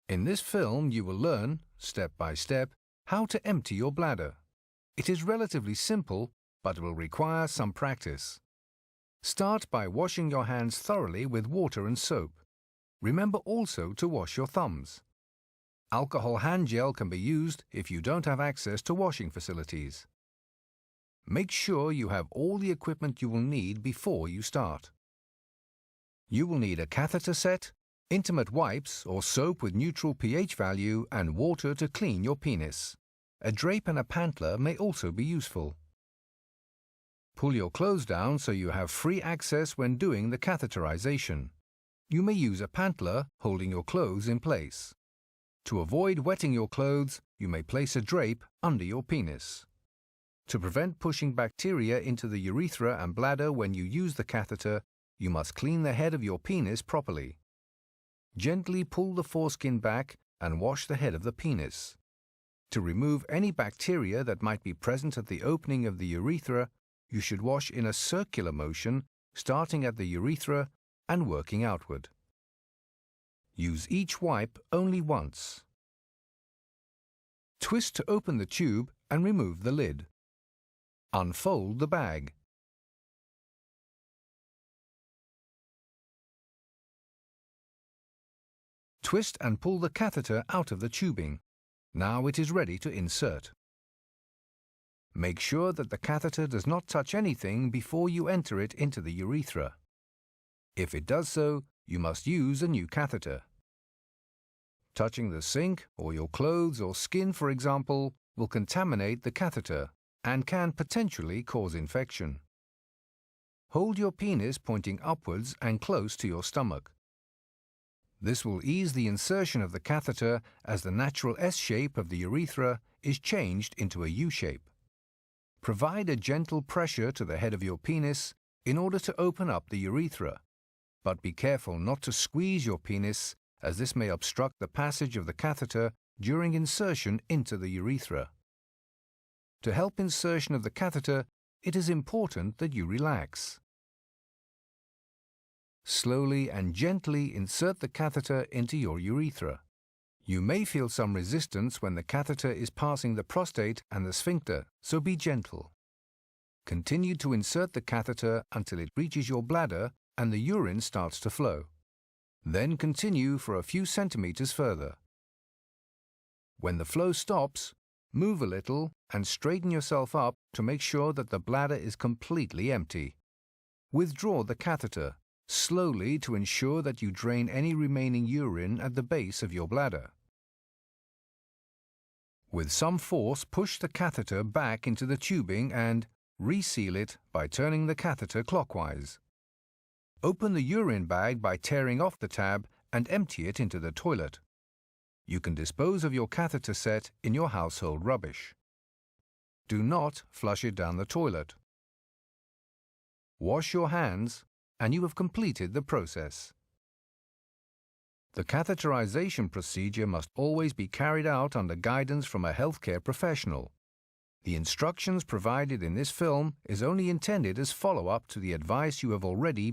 In this film, you will learn, step by step, how to empty your bladder. It is relatively simple, but will require some practice. Start by washing your hands thoroughly with water and soap. Remember also to wash your thumbs. Alcohol hand gel can be used if you don't have access to washing facilities. Make sure you have all the equipment you will need before you start. You will need a catheter set, intimate wipes or soap with neutral pH value and water to clean your penis. A drape and a pantler may also be useful. Pull your clothes down so you have free access when doing the catheterization. You may use a pantler holding your clothes in place. To avoid wetting your clothes, you may place a drape under your penis. To prevent pushing bacteria into the urethra and bladder when you use the catheter, you must clean the head of your penis properly. Gently pull the foreskin back and wash the head of the penis. To remove any bacteria that might be present at the opening of the urethra, you should wash in a circular motion, starting at the urethra and working outward. Use each wipe only once. Twist to open the tube and remove the lid. Unfold the bag. Twist and pull the catheter out of the tubing. Now it is ready to insert. Make sure that the catheter does not touch anything before you enter it into the urethra. If it does so, you must use a new catheter. Touching the sink or your clothes or skin, for example, will contaminate the catheter and can potentially cause infection. Hold your penis pointing upwards and close to your stomach. This will ease the insertion of the catheter as the natural S shape of the urethra is changed into a U shape. Provide a gentle pressure to the head of your penis in order to open up the urethra, but be careful not to squeeze your penis as this may obstruct the passage of the catheter during insertion into the urethra. To help insertion of the catheter, it is important that you relax. Slowly and gently insert the catheter into your urethra. You may feel some resistance when the catheter is passing the prostate and the sphincter, so be gentle. Continue to insert the catheter until it reaches your bladder and the urine starts to flow. Then continue for a few centimeters further. When the flow stops, move a little and straighten yourself up to make sure that the bladder is completely empty. Withdraw the catheter slowly to ensure that you drain any remaining urine at the base of your bladder. With some force, push the catheter back into the tubing and reseal it by turning the catheter clockwise. Open the urine bag by tearing off the tab and empty it into the toilet. You can dispose of your catheter set in your household rubbish. Do not flush it down the toilet. Wash your hands, and you have completed the process. The catheterization procedure must always be carried out under guidance from a healthcare professional. The instructions provided in this film is only intended as follow-up to the advice you have already